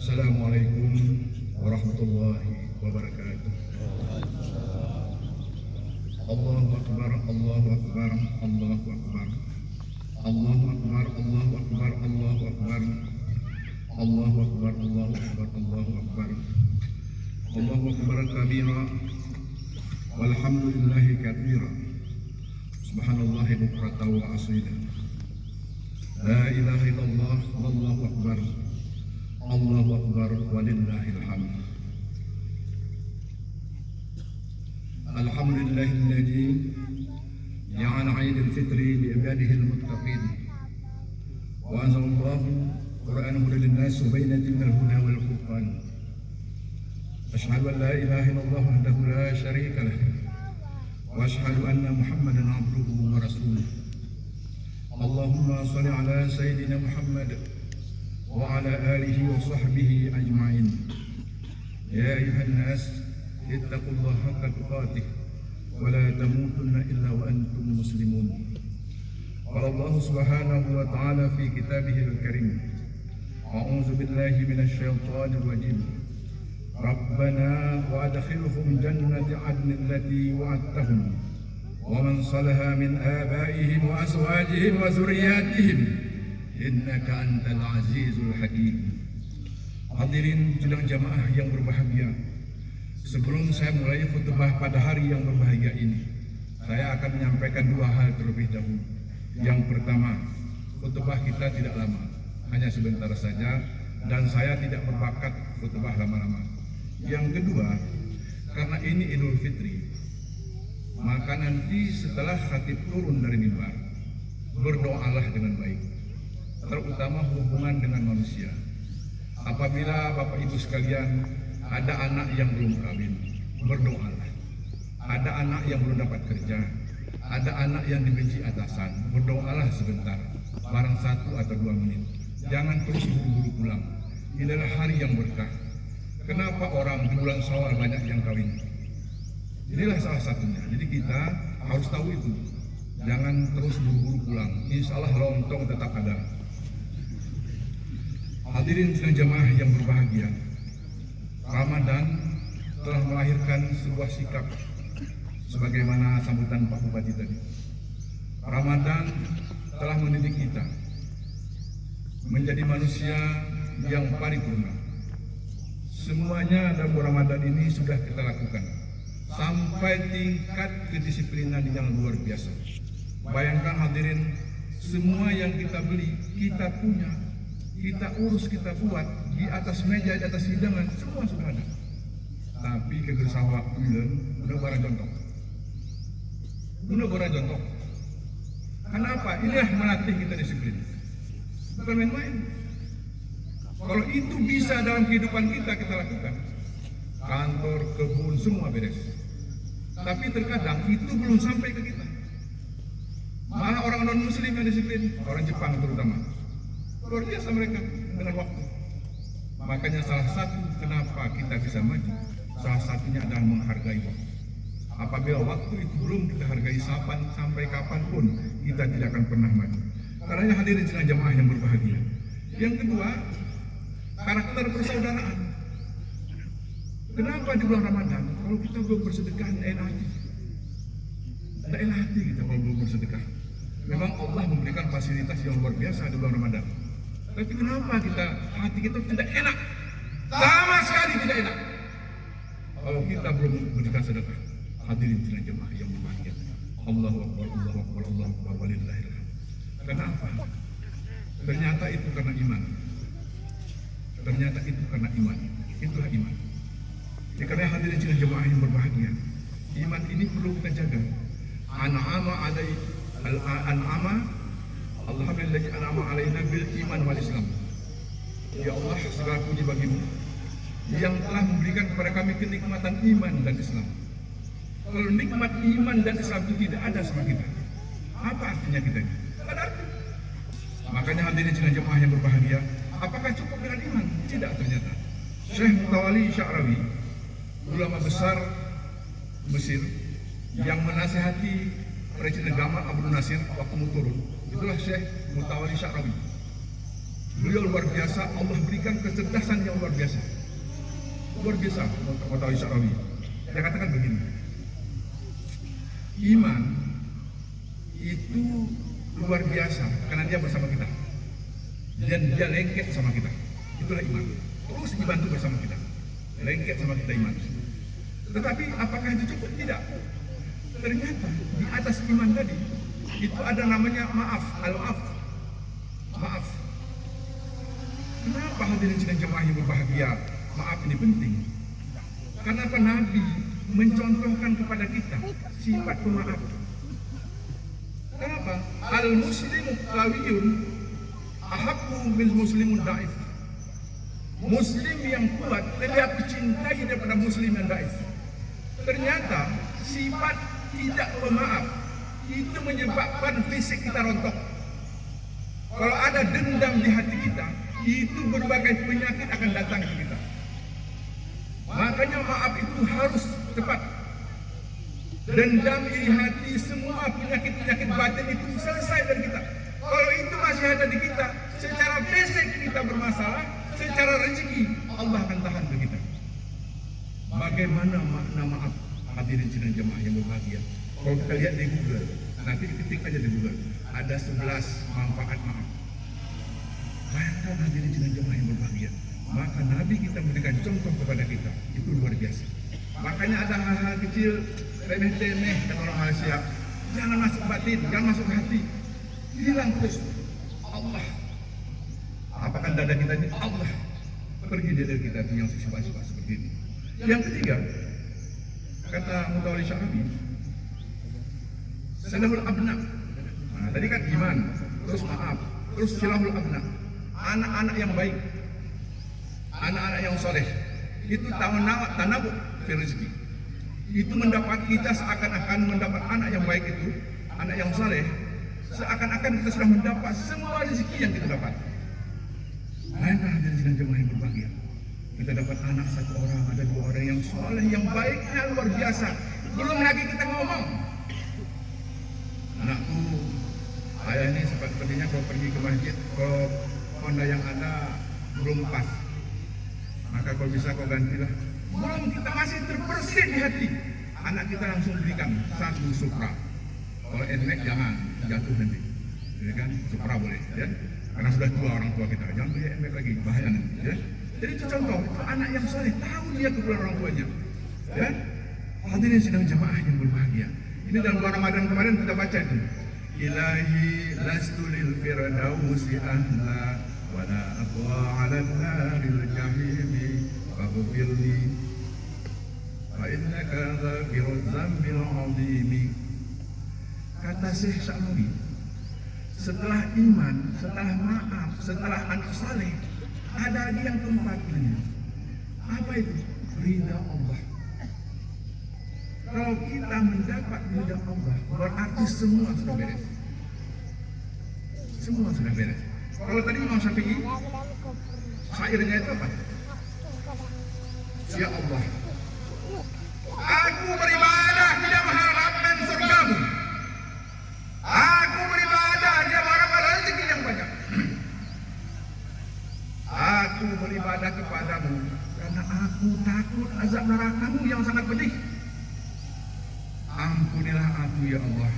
Assalamualaikum warahmatullahi wabarakatuh. Allahu Akbar, Allahu Akbar, Allahu Akbar. Allahu Akbar, Allahu Akbar, Allahu Akbar. Allahu Akbar, Allahu Akbar, Allahu Akbar. Allahu Akbar kabira. Walhamdulillahi katsira. Subhanallahi bukratan wa asila. La ilaha illallah, wallahu akbar. Allahu akbar walillahil hamd. Alhamdulillahilladzi ja'ala 'Aidul Fitri li ibadihi al-muttaqin. Wa anzalallahu Qur'anan hudan lin-nas wa bayyinatin minal huda wal furqan. Asyhadu an la ilaha illallah wahdahu la syarika lah. Wa asyhadu anna Muhammadan 'abduhu wa rasuluh. Allahumma shalli ala sayyidina Muhammad wa ala alihi wa sahbihi ajma'in. Ya ayyuhan nas ittaqullaha haqqa tuqatih wa la tamutunna illa wa antum muslimun. Qala Allah subhanahu wa ta'ala fi kitabihil karim. A'udzu billahi minasy syaithanir rajim. Rabbana wa adkhilhum jannati 'adnin allati wa'adtahum wa man salaha min abaihim wa azwajihim wa dzurriyyatihim innaka antal azizul hakim. Hadirin sidang jamaah yang berbahagia, sebelum saya mulai khutbah pada hari yang berbahagia ini, saya akan menyampaikan dua hal terlebih dahulu. Yang pertama, khutbah kita tidak lama, hanya sebentar saja, dan saya tidak berbakat khutbah lama-lama. Yang kedua, karena ini Idul Fitri, maka nanti setelah khatib turun dari mimbar, berdoalah dengan baik, terutama hubungan dengan manusia. Apabila Bapak Ibu sekalian ada anak yang belum kawin, berdoalah. Ada anak yang belum dapat kerja, ada anak yang dibenci atasan, berdoalah sebentar, barang 1 atau 2 menit. Jangan terus buru-buru pulang. Ini adalah hari yang berkah. Kenapa orang di bulan Syawal banyak yang kawin? Inilah salah satunya. Jadi kita harus tahu itu. Jangan terus buru-buru pulang. Insya Allah lontong tetap ada. Hadirin sidang jamaah yang berbahagia, Ramadan telah melahirkan sebuah sikap sebagaimana sambutan Pak Bupati tadi. Ramadan telah mendidik kita menjadi manusia yang paripurna. Semuanya dalam Ramadan ini sudah kita lakukan sampai tingkat kedisiplinan yang luar biasa. Bayangkan hadirin, semua yang kita beli, kita punya, kita urus, kita buat di atas meja, di atas hidangan, semua sudah ada. Tapi kegersah waktu udah barang contoh. Udah barang contoh. Kenapa? Inilah melatih kita disiplin. Bukan main-main. Kalau itu bisa dalam kehidupan kita lakukan. Kantor, kebun, semua beres. Tapi terkadang itu belum sampai ke kita. Malah orang non-muslim yang disiplin, orang Jepang terutama. Luar biasa mereka dengan waktu. Makanya salah satu kenapa kita bisa maju, salah satunya adalah menghargai waktu. Apabila waktu itu belum kita hargai, sampai kapanpun kita tidak akan pernah maju. Karena hadirin sidang jamaah yang berbahagia. Yang kedua, karakter persaudaraan. Kenapa di bulan Ramadan kalau kita belum bersedekah tidak enak hati? Tidak enak hati kita kalau belum bersedekah. Memang Allah memberikan fasilitas yang luar biasa di bulan Ramadan. Tapi kenapa hati kita tidak enak? Sama sekali tidak enak kalau kita belum memberikan sedekah. Hadirin sidang jamaah yang berbahagia. Allahu Akbar, Allahu Akbar, Allahu Akbar walillahil hamd. Kenapa? Ternyata itu karena iman. Ternyata itu karena iman. Itulah iman. Karena hadirin sidang jemaah yang berbahagia, iman ini perlu kita jaga. An'ama Alhamdulillah an'ama alaina bil iman wal Islam. Ya Allah, segala puji bagimu yang telah memberikan kepada kami kenikmatan iman dan Islam. Kalau nikmat iman dan Islam itu tidak ada sama kita, apa artinya kita? Tidak ada arti. Makanya hadirin sidang jemaah yang berbahagia, apakah cukup dengan iman? Tidak ternyata. Syekh Mutawalli Sya'rawi, ulama besar Mesir yang menasihati Presiden Gamal Abdul Nasir waktu mau turun, itulah Syekh Mutawalli Sya'rawi. Beliau luar biasa, Allah berikan kecerdasan yang luar biasa. Luar biasa, kata Syarawi. Dia katakan begini, iman itu luar biasa karena dia bersama kita. Dan dia lengket sama kita. Itulah iman. Terus dibantu bersama kita. Lengket sama kita iman. Tetapi apakah itu cukup? Tidak. Ternyata di atas iman tadi itu ada namanya maaf, al-maaf. Maaf. Kenapa hadirin sidang jemaah yang berbahagia? Maaf ini penting. Kenapa Nabi mencontohkan kepada kita sifat pemaaf? Kenapa? Al-muslimu qawiyun ahabbu min muslimun da'if. Muslim yang kuat lebih aku cintai daripada muslim yang da'if. Ternyata sifat tidak pemaaf itu menyebabkan fisik kita rontok. Kalau ada dendam di hati kita, itu berbagai penyakit akan datang ke kita. Makanya maaf itu harus cepat. Dendam, iri hati, semua penyakit-penyakit batin itu selesai dari kita. Kalau itu masih ada di kita, secara fisik kita bermasalah, secara rezeki Allah akan tahan ke kita. Bagaimana makna maaf? Hadirin sidang jemaah yang berbahagia. Kalau kita lihat di Google, nanti ketik aja di Google, ada 11 manfaat maaf. Bayangkan hadirin sidang jemaah yang berbahagia. Maka Nabi kita memberikan contoh kepada kita, itu luar biasa. Makanya ada hal-hal kecil, remeh-temeh kata orang Malaysia, jangan masuk batin, jangan masuk hati, hilang terus. Allah, apakah dada kita ini? Allah, pergi dari kita itu yang sifat-sifat seperti ini. Yang ketiga, kata Mutawalli Syarabi, silahul abna. Nah, tadi kan iman, terus maaf, terus silahul abna. Anak-anak yang baik, anak-anak yang soleh, itu tanawuk fil rezeki. Itu mendapat kita seakan-akan mendapat anak yang baik itu, anak yang soleh, seakan-akan kita sudah mendapat semua rezeki yang kita dapat. Mana hadirin sidang jemaah yang berbahagia? Kita dapat anak satu orang, ada dua orang yang soleh, yang baiknya luar biasa. Belum lagi kita ngomong, anakku, ayah ini sepertinya kalau pergi ke masjid, kalau Honda yang ada belum pas, maka kalau bisa kau gantilah. Belum kita masih terbersit di hati, anak kita langsung berikan satu Supra. Kalau NMAX jangan, jatuh nanti, ya kan? Supra boleh, ya? Karena sudah tua orang tua kita, jangan beli NMAX lagi, bahaya nanti, ya? Jadi itu contoh, itu anak yang soleh, tahu dia keperluan orang tuanya, ya? Hadirin sidang jemaah yang berbahagia. Ini dalam bulan Ramadan kemarin kita baca itu. Ilahi lastu lil firdausi ahla wala aqwa 'ala naril jahimi faghfirli fa innaka ghafiruz dzambil 'azimi. Kata Syekh Syarawi, setelah iman, setelah maaf, setelah anak saleh, ada lagi yang keempat ini. Apa itu? Ridha Allah. Kalau kita mendapat ridha Allah, berarti semua sudah beres. Semua sudah beres. Kalau tadi Imam Syafi'i, syairnya itu apa? Ya Allah, aku beribadah tidak mengharapkan surgamu. Aku beribadah tidak mengharapkan rezeki yang banyak. Aku beribadah kepadamu karena aku takut azab nerakamu yang sangat pedih. Ampunilah aku ya Allah,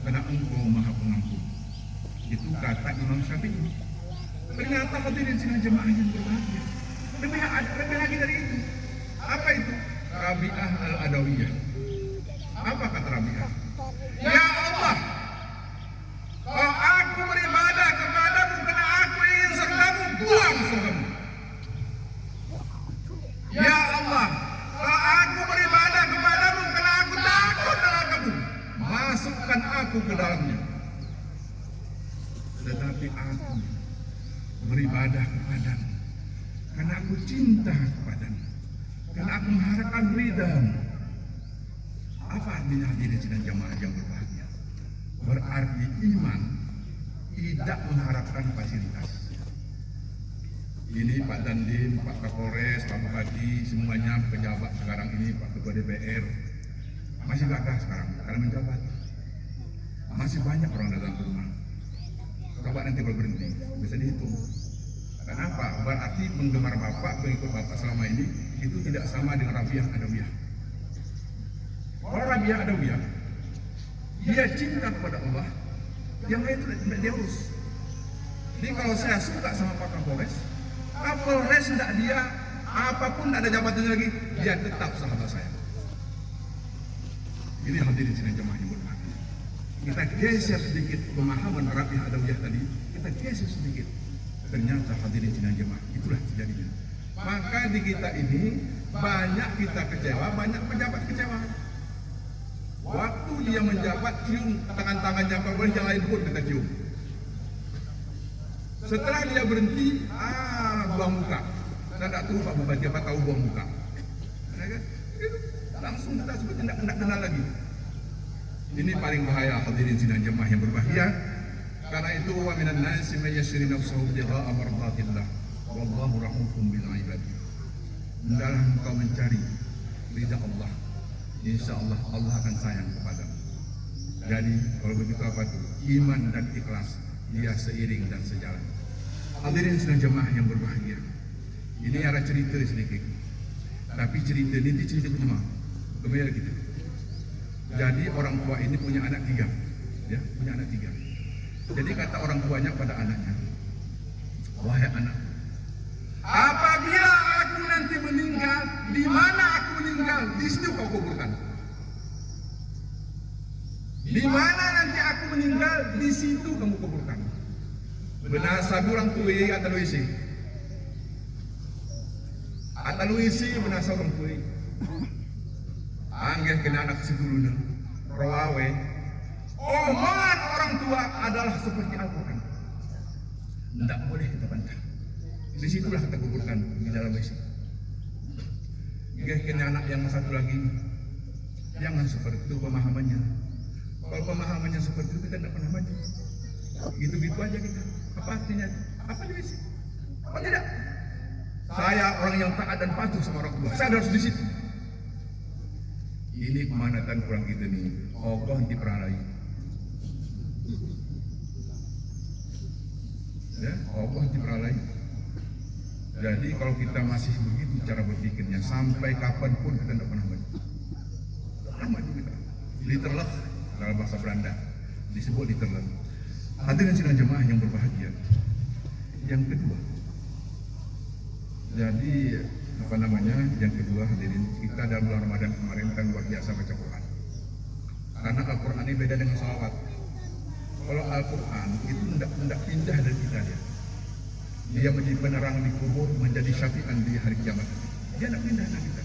karena Engkau Maha Pengampun. Itu kata Imam Syafi'i. Ternyata hadirin sidang jemaah yang berbahagia, lebih lagi dari itu. Apa itu? Rabi'ah al-Adawiyah. Apa kata Rabi'ah? Ya Allah, kalau aku beribadah kepadamu karena aku ingin surgamu, buang surgamu. Ya Allah, kalau aku beribadah kepadamu karena aku takut nerakamu, masukkan aku ke dalamnya. Tetapi aku beribadah kepadamu karena aku cinta kepadamu, karena aku mengharapkan ridhamu. Apa artinya hadirin sidang jamaah yang berbahagia? Berarti iman tidak mengharapkan fasilitas. Ini Pak Dandim, Pak Kapolres, Pak Bupati, semuanya pejabat sekarang ini, Pak Ketua DPR, masih gagah sekarang karena menjabat. Masih banyak orang datang ke rumah. Coba nanti kalau berhenti, bisa dihitung. Kenapa? Berarti penggemar Bapak, pengikut Bapak selama ini itu tidak sama dengan Rabiah Adawiyah. Kalau Rabiah Adawiyah, dia cinta kepada Allah, yang lain itu tidak dia urus. Jadi kalau saya suka sama Pak Kapolres, Kapolres tidak dia, apapun ada jabatannya lagi, dia tetap sahabat saya. Ini hadirin sidang jemaah yang berbahagia. Kita geser sedikit pemahaman Rabiah Adawiyah tadi, kita geser sedikit. Ternyata hadirin sidang jemaah, itulah terjadinya. Maka di kita ini banyak kita kecewa, banyak pejabat kecewa. Waktu dia menjabat, cium tangan-tangannya Kapolres, yang lain pun kita cium. Setelah dia berhenti, buang muka. Saya tidak tahu Pak Bupati apa tahu buang muka. Langsung kita sebut tidak kenal lagi. Ini paling bahaya hadirin sidang jemaah yang berbahagia. Karena itu wa minan nasi may yashri nafsahu ibtigha'a mardatillah wallahu rahufun bil ibad. Hendaklah engkau mencari ridha Allah. Insyaallah Allah akan sayang kepadamu. Jadi kalau begitu apa itu? Iman dan ikhlas dia seiring dan sejalan. Hadirin sidang jemaah yang berbahagia. Ini ada cerita sedikit. Tapi cerita ini cerita pertama. Kembali gitu. Jadi orang tua ini punya anak 3. Ya, punya anak 3. Jadi kata orang tuanya pada anaknya, wahai anak, apabila aku nanti meninggal, di mana aku meninggal, di situ kau kuburkan. Di mana nanti aku meninggal, di situ kamu kuburkan. Benar sabi orang tua atau isi. Atau isi benar sabi orang tua. Anggih kena anak seduluna, rawawe. Omongan orang tua adalah seperti Al-Quran. Tidak boleh kita bantah. Disitulah kita kuburkan di dalam isi. Kena anak yang satu lagi, jangan seperti itu pemahamannya. Kalau pemahamannya seperti itu kita tidak pernah maju. Gitu-gitu aja kita. Apa artinya? Apa di isi? Apa tidak? Saya orang yang taat dan patuh sama orang tua. Saya harus di situ. Ini kemanatan kurang kita nih. Allah diperalai. Ya, Allah diperalai. Jadi kalau kita masih begitu cara berpikirnya, sampai kapanpun kita tidak pernah maju. Tidak pernah maju kita. Literlek dalam bahasa Belanda disebut literlek. Hadirin sidang jemaah yang berbahagia. Yang kedua, jadi apa namanya? Yang kedua hadirin, kita dalam bulan Ramadan kemarin kan luar biasa baca Quran. Karena Al-Quran ini beda dengan salawat. Kalau Al-Quran itu tidak pindah dari kita dia. Dia menjadi penerang di kubur, menjadi syafi'an di hari kiamat. Dia tidak pindah dari kita.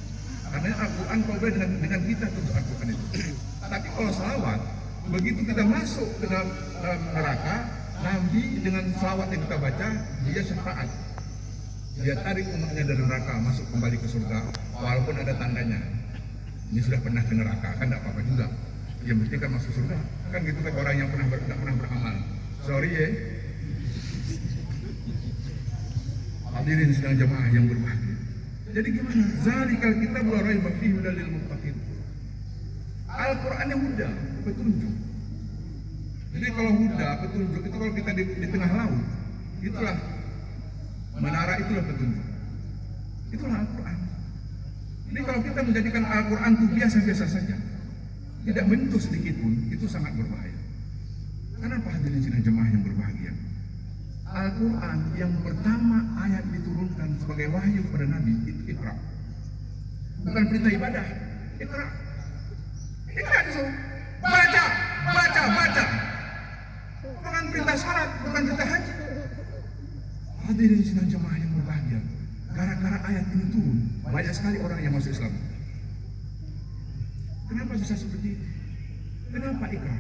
Karena Al-Quran kalau beda dengan kita terus Al-Quran itu. Tapi kalau salawat, begitu kita masuk ke dalam neraka, Nabi dengan salawat yang kita baca, dia syafaat. Dia tarik umatnya dari neraka masuk kembali ke surga, walaupun ada tandanya. Ini sudah pernah ke neraka, kan tidak apa-apa juga. Yang penting kan masuk surga. Kan gitu kan orang yang tidak pernah beramal. Sorry ya. Hadirin sidang jemaah yang berbahagia. Jadi gimana? Zalikal kitab la raiba fihi hudal lil muttaqin. Al-Quran yang huda, petunjuk. Jadi kalau huda, petunjuk itu kalau kita di tengah laut, itulah menara, itulah petunjuk. Itulah Al-Quran. Jadi kalau kita menjadikan Al-Quran itu biasa-biasa saja, tidak menyentuh sedikit pun, itu sangat berbahaya. Kenapa hadirin sidang jemaah yang berbahagia? Al-Quran yang pertama ayat diturunkan sebagai wahyu kepada Nabi itu Iqra. Bukan perintah ibadah, Iqra. Iqra disuruh baca, baca, baca. Bukan perintah syarat, bukan perintah haji. Hadirin sidang jemaah yang berbahagia, gara-gara ayat ini turun, banyak sekali orang yang masuk Islam. Kenapa bisa seperti itu? Kenapa Iqra?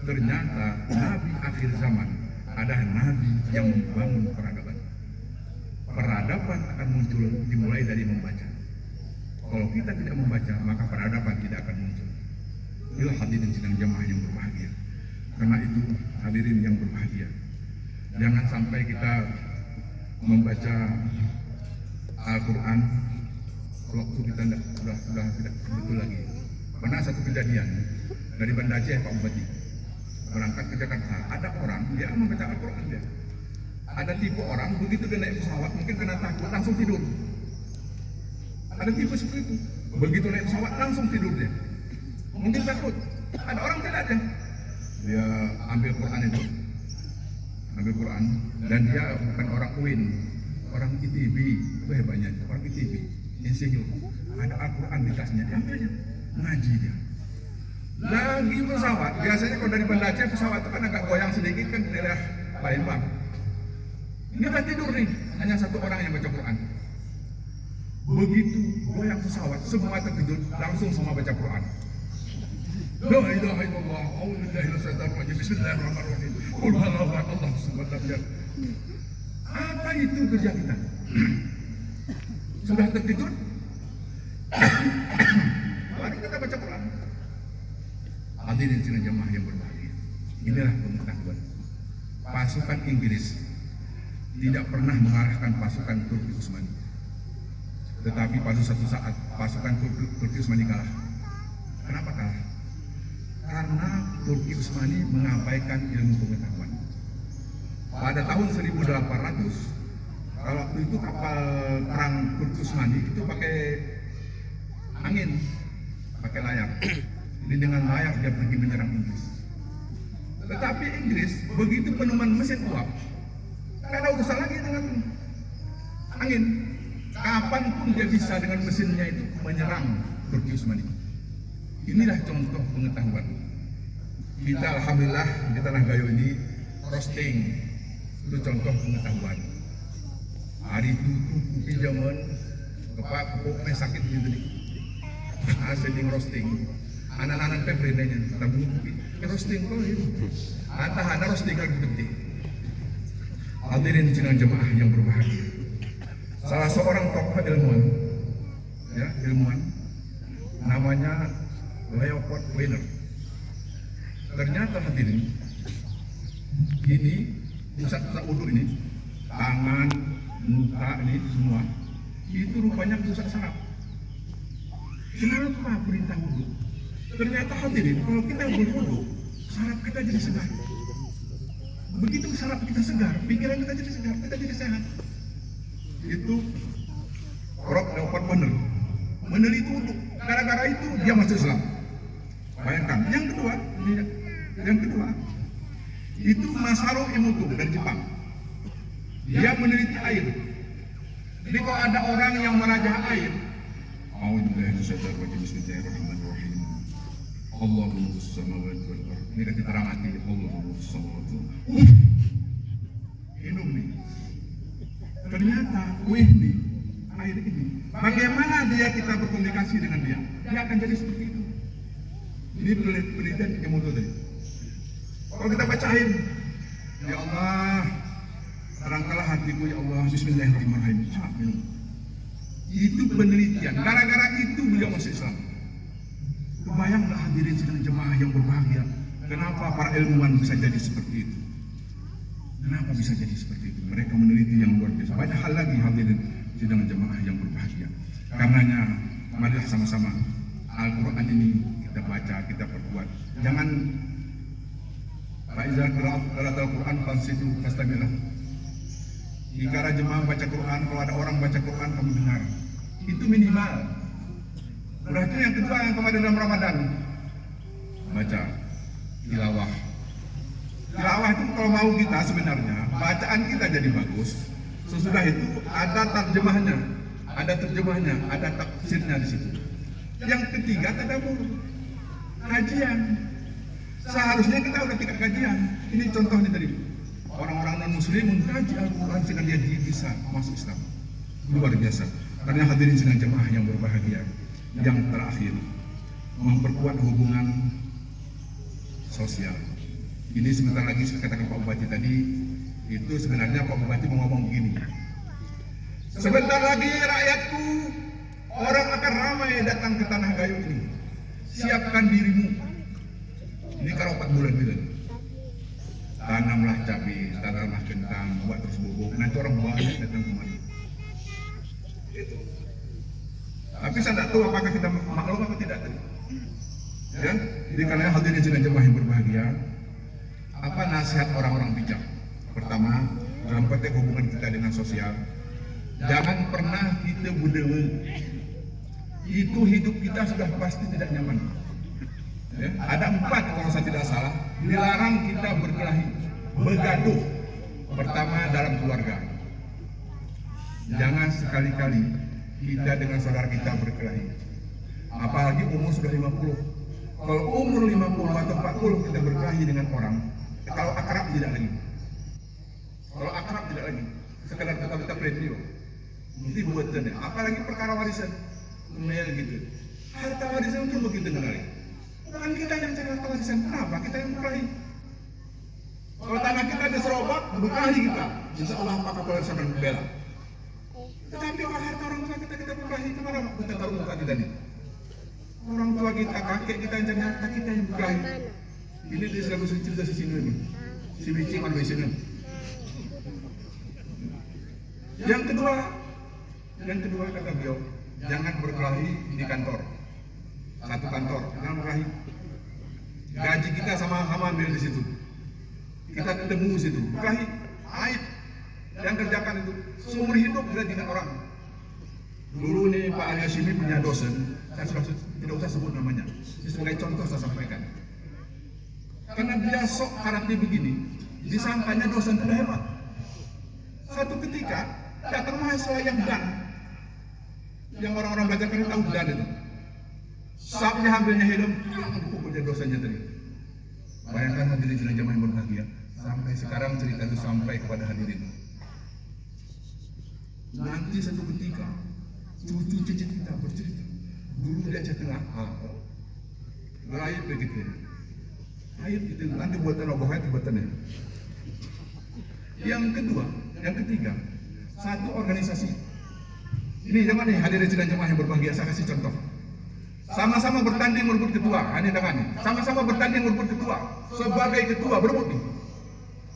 Ternyata Nabi akhir zaman adalah Nabi yang membangun peradaban. Peradaban akan muncul dimulai dari membaca. Kalau kita tidak membaca, maka peradaban tidak akan muncul. Inilah hadirin sidang jemaah yang berbahagia. Karena itu hadirin yang berbahagia, jangan sampai kita membaca Al-Quran waktu kita sudah tidak betul lagi. Pernah satu kejadian dari Banda Aceh, Pak Bupati berangkat ke Jakarta, ada orang dia membaca Al-Quran dia. Ada tipe orang begitu dia naik pesawat mungkin karena takut langsung tidur. Ada tipe seperti itu. Begitu naik pesawat langsung tidur dia. Mungkin takut. Ada orang tidak ada. Dia ambil Quran itu, ambil Quran dan dia bukan orang UIN, orang ITB, itu hebatnya. Orang ITB, insinyur. Ada Al-Quran di tasnya, dia ambilnya, ngaji dia. Lagi pesawat, biasanya kalau dari Banda Aceh pesawat itu kan agak goyang sedikit kan daerah Palembang. Ini udah tidur nih, hanya satu orang yang baca Quran. Begitu goyang pesawat, semua terkejut, langsung semua baca Quran. La ilaha illallah, a'udzu billahi minasyaitonir rajim, bismillahirrahmanirrahim. Qul huwallahu ahad, Allahu samad, lam yalid. Apa itu kerja kita? Sudah terkejut? Baru kita baca Quran. Hadirin sidang jemaah yang berbahagia. Inilah pengetahuan. Pasukan Inggris tidak pernah mengalahkan pasukan Turki Utsmani. Tetapi pada satu saat pasukan Turki Utsmani kalah. Kenapa kalah? Karena Turki Utsmani mengabaikan ilmu pengetahuan. Pada tahun 1800, kalau waktu itu kapal perang Turki Utsmani itu pakai angin, pakai layar. Jadi dengan layar dia pergi menyerang Inggris. Tetapi Inggris begitu penemuan mesin uap, tidak ada urusan lagi dengan angin. Kapanpun dia bisa dengan mesinnya itu menyerang Turki Utsmani. Inilah contoh pengetahuan. Kita alhamdulillah di Tanah Gayo ini roasting, itu contoh pengetahuan. Hari itu pinjaman kepala sakit gitu nih. Seding roasting. Anak-anak pemberiannya tabung kopi. Roasting kok itu. Ada roasting lagi gede. Hadirin sidang jemaah yang berbahagia. Salah seorang tokoh ilmuwan, ya ilmuwan, namanya Leopold Weiner. Ternyata hadirin, ini pusat-pusat wudhu ini, tangan, muka ini semua, itu rupanya pusat saraf. Kenapa perintah wudhu? Ternyata hadirin, kalau kita berwudhu, saraf kita jadi segar. Begitu saraf kita segar, pikiran kita jadi segar, kita jadi sehat. Itu Leopold Weiner meneliti wudhu. Gara-gara itu dia masuk Islam. Bayangkan. Yang kedua, itu Masaru Emoto dari Jepang. Dia meneliti air. Jadi kalau ada orang yang merajah air, Bismillahirrahmanirrahim. Allahumma samawati wal ardh. Ini kan diterang hati. Allahumma samawati. Minum nih. Ternyata nih air ini. Bagaimana kita berkomunikasi dengan dia? Dia akan jadi seperti itu. Ini penelitian Emoto tadi. Kalau kita bacain, ya Allah, terangkanlah hatiku ya Allah, Bismillahirrahmanirrahim. Minum. Itu penelitian. Gara-gara itu beliau masuk Islam. Kebayanglah hadirin sidang jemaah yang berbahagia. Kenapa para ilmuwan bisa jadi seperti itu? Kenapa bisa jadi seperti itu? Mereka meneliti yang luar biasa. Banyak hal lagi hadirin sidang jemaah yang berbahagia. Karenanya, marilah sama-sama Al-Quran ini kita baca, kita perkuat. Jangan Faizal qira'at Al-Quran fansitu fastami'lah. Jika jemaah baca Quran, kalau ada orang baca Quran kamu dengar. Itu minimal. Berarti yang kedua yang kemarin dalam Ramadan baca tilawah. Tilawah itu kalau mau kita sebenarnya bacaan kita jadi bagus. Sesudah itu ada terjemahnya, ada tafsirnya di situ. Yang ketiga tadabbur, kajian. Seharusnya kita udah tingkat kajian. Ini contohnya tadi. Orang-orang non-muslim mengkaji Al-Quran sehingga dia bisa masuk Islam. Luar biasa. Karena hadirin sidang jemaah yang berbahagia. Yang terakhir, memperkuat hubungan sosial. Ini sebentar lagi saya katakan Pak Bupati tadi, itu sebenarnya Pak Bupati mau ngomong begini. Sebentar lagi rakyatku, orang akan ramai datang ke Tanah Gayo ini. Siapkan dirimu. Ini kalau 4 bulan gitu. Tanamlah cabai, tanamlah kentang, buat terus bubuk. Nanti orang banyak datang kemari. Itu. Tapi saya tidak tahu apakah kita maklum atau tidak tadi. Ya, jadi karena hadirin sidang jemaah yang berbahagia, apa nasihat orang-orang bijak? Pertama, dalam konteks hubungan kita dengan sosial, jangan pernah kita budewe. Itu hidup kita sudah pasti tidak nyaman. Ya, ada 4 kalau saya tidak salah, dilarang kita berkelahi, bergaduh. Pertama, dalam keluarga. Jangan sekali-kali kita dengan saudara kita berkelahi. Apalagi umur sudah 50. Kalau umur 50 atau 40 kita berkelahi dengan orang, kalau akrab tidak lagi. Kalau akrab tidak lagi. Sekedar kita radio. Nanti buatannya. Apalagi perkara warisan. Kemudian gitu. Harta warisan itu begitu mengenali. Bukan kita yang cari harta warisan. Kenapa? Kita yang berkelahi. Kalau tanah kita ada serobak, berkelahi kita. Insya Allah apakah warisan dan bela. Tetapi kalau harta orang tua kita berkelahi, kemana kita taruh muka kita nih? Orang tua kita, kakek kita yang cari harta, kita yang berkelahi. Ini dia selalu cerita si sini nih. Si bicing mana di sini. Yang kedua kata beliau, jangan berkelahi di kantor. Satu kantor, jangan berkelahi. Gaji kita sama-sama ambil di situ. Kita ketemu di situ, berkelahi, aib. Yang kerjakan itu seumur hidup kita dengan orang. Dulu nih Pak Ali Hashimi punya dosen, saya sudah tidak usah sebut namanya. Ini sebagai contoh saya sampaikan. Karena dia sok karakter begini, disangkanya dosen tidak hebat. Satu ketika datang mahasiswa yang dan, yang orang-orang belajar kan tahu dan itu. Sapnya ambilnya helm, dipukul dia dosennya tadi. Bayangkan hadirin jemaah yang berbahagia. Sampai sekarang cerita itu sampai kepada hadirin. Nanti satu ketika cucu cicit kita bercerita, dulu di Aceh Tengah, rakyat begitu. Air itu nanti buatan oboh itu buatannya. Yang ketiga, satu organisasi. Ini jangan nih hadirin sidang jemaah yang berbahagia, saya kasih contoh. Sama-sama bertanding merebut ketua, ini dengan ini. Sama-sama bertanding merebut ketua. Sebagai ketua berebut nih.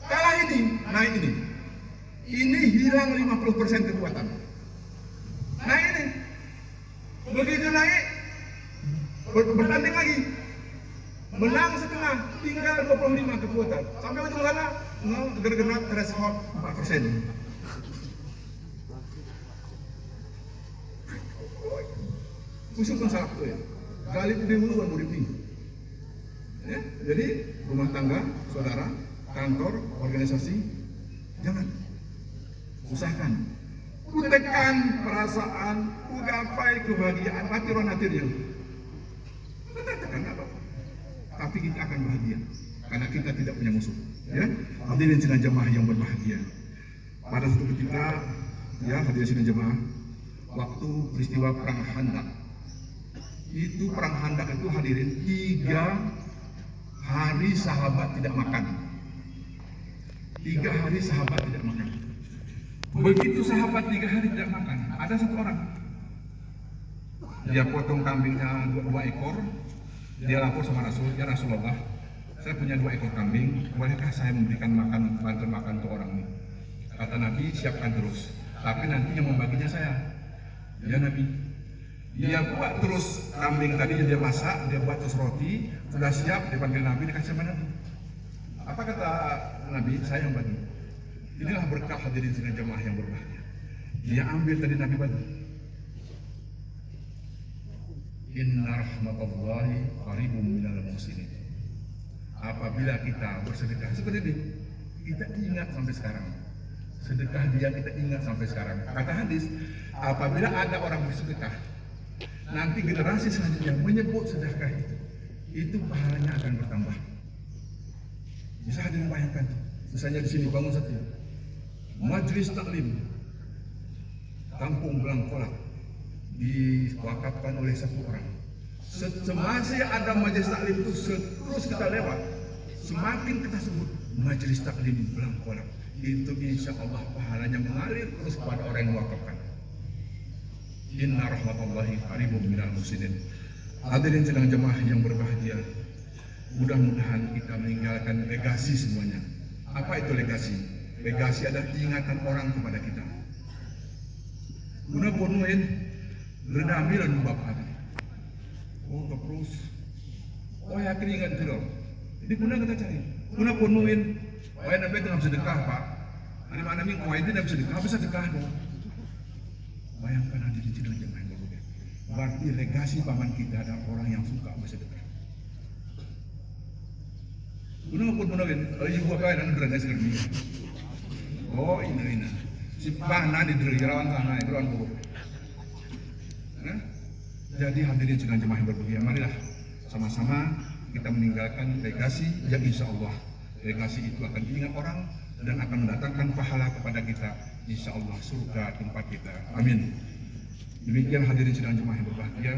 Kalah ini, naik ini. Ini hilang 50% kekuatan. Nah ini, begitu naik, bertanding lagi. Menang setengah, tinggal 25 kekuatan. Sampai ujung sana, genap threshold 4%. Usul salah tuh ya. Galip di muluan muripi. Ya, jadi rumah tangga, saudara, kantor, organisasi, jangan usahakan. Kutekan perasaan, gapai kebahagiaan, hati roh natirnya. Tekan apa? Tapi kita akan bahagia karena kita tidak punya musuh. Ya, hadirin sidang jemaah yang berbahagia. Pada suatu ketika, ya hadirin sidang jemaah, waktu peristiwa perang Khandaq. Itu perang Khandaq itu hadirin 3 hari sahabat tidak makan. 3 hari sahabat tidak makan. Begitu sahabat 3 hari tidak makan, ada satu orang. Dia potong kambingnya 2 ekor. Dia lapor sama Rasul, ya Rasulullah, saya punya 2 ekor kambing, bolehkah saya memberikan makan, bantuan makan untuk orang ini? Kata Nabi, siapkan terus. Tapi nanti yang membaginya saya. Ya Nabi. Dia buat terus kambing tadi, dia masak, dia buat terus roti, sudah siap, dia panggil Nabi, dikasih sama Nabi. Apa kata Nabi? Saya yang bagi. Inilah berkah hadirin sidang jemaah yang berbahagia. Dia ambil tadi Nabi bagi. Inna rahmatullahi qaribum minal muslimin. Apabila kita bersedekah seperti ini, kita ingat sampai sekarang. Sedekah dia kita ingat sampai sekarang. Kata hadis, apabila ada orang bersedekah, nanti generasi selanjutnya menyebut sedekah itu pahalanya akan bertambah. Bisa hadirin bayangkan, misalnya di sini bangun satu majelis taklim Kampung Blangkolak, diwakafkan oleh satu orang. Semasa ada majelis taklim itu, terus kita lewat, semakin kita sebut majelis taklim Blangkolak, itu insya Allah pahalanya mengalir terus kepada orang yang mewakafkan. Inna rahmatullahi qaribum minal muslimin. Hadirin sidang jemaah yang berbahagia, mudah-mudahan kita meninggalkan legasi semuanya. Apa itu legasi? Legasi adalah ingatan orang kepada kita. Guna ponuin redami dan bapak. Oh terus, oh ya keringat itu. Jadi guna kita cari. Guna ponuin, wah nabi dengan sedekah pak. Dari mana nih mau itu tidak bisa sedekah dong. Bayangkan hadirin sidang jemaah yang berbahagia. Berarti legasi paman kita adalah orang yang suka bersedekah. Gunung pun menawin, ibu apa yang ada legasi kerja. Oh ini. Si paman di derawan sana itu orang buruk. Jadi hadirin sidang jemaah yang berbahagia, marilah sama-sama kita meninggalkan legasi yang insya Allah legasi itu akan diingat orang dan akan mendatangkan pahala kepada kita, insya Allah surga tempat kita. Amin. Demikian hadirin sidang jemaah yang berbahagia,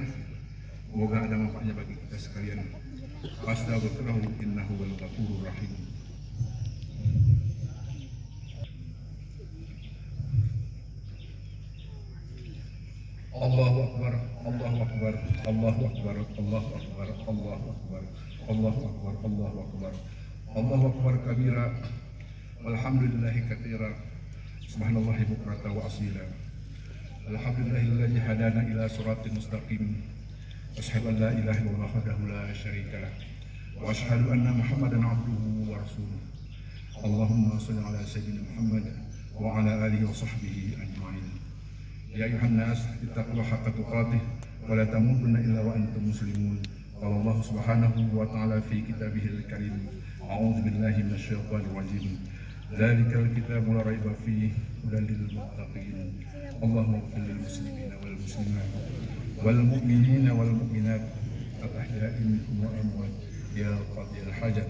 semoga ada manfaatnya bagi kita sekalian. Astaghfirullah innahu wal ghafurur rahim. Allahu akbar, Allahu akbar, Allahu akbar, Allahu akbar, Allahu akbar, Allahu akbar, Allahu akbar, Allahu akbar kabira, walhamdulillahi katsira, subhanallahi bukratan wa asila. Alhamdulillahilladzi hadana ila siratal mustaqim. Asyhadu an la ilaha illallah wahdahu la syarika lah. Wa asyhadu anna Muhammadan abduhu wa rasuluh. Allahumma shalli ala sayyidina Muhammad wa ala alihi wa sahbihi ajma'in. Ya ayuhan nas, ittaqullaha haqqa tuqatih wa la tamutunna illa wa antum muslimun. Qala Allah subhanahu wa ta'ala fi kitabihil karim. A'udzu billahi minasyaitonir rajim. Dzalikal kitabu la raiba fihi hudan lil muttaqin. Allahumma ighfir lil muslimina wal muslimat wal mu'minina wal mu'minat al-ahya'i minhum wa amwat ya qadiyal hajat.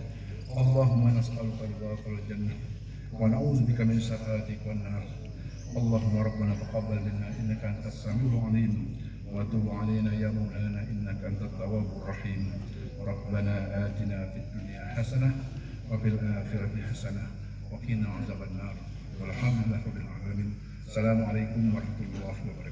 Allahumma nas'aluka ridhaqal jannah wa na'udzu bika min sakhatik wan nar. Allahumma rabbana taqabbal minna innaka antas samiul alim wa tub alaina ya maulana innaka antat tawwabur rahim. Rabbana atina fid dunya hasanah wa fil akhirati hasanah wa qina azabannar. Walhamdulillahi rabbil alamin. Assalamualaikum warahmatullahi wabarakatuh.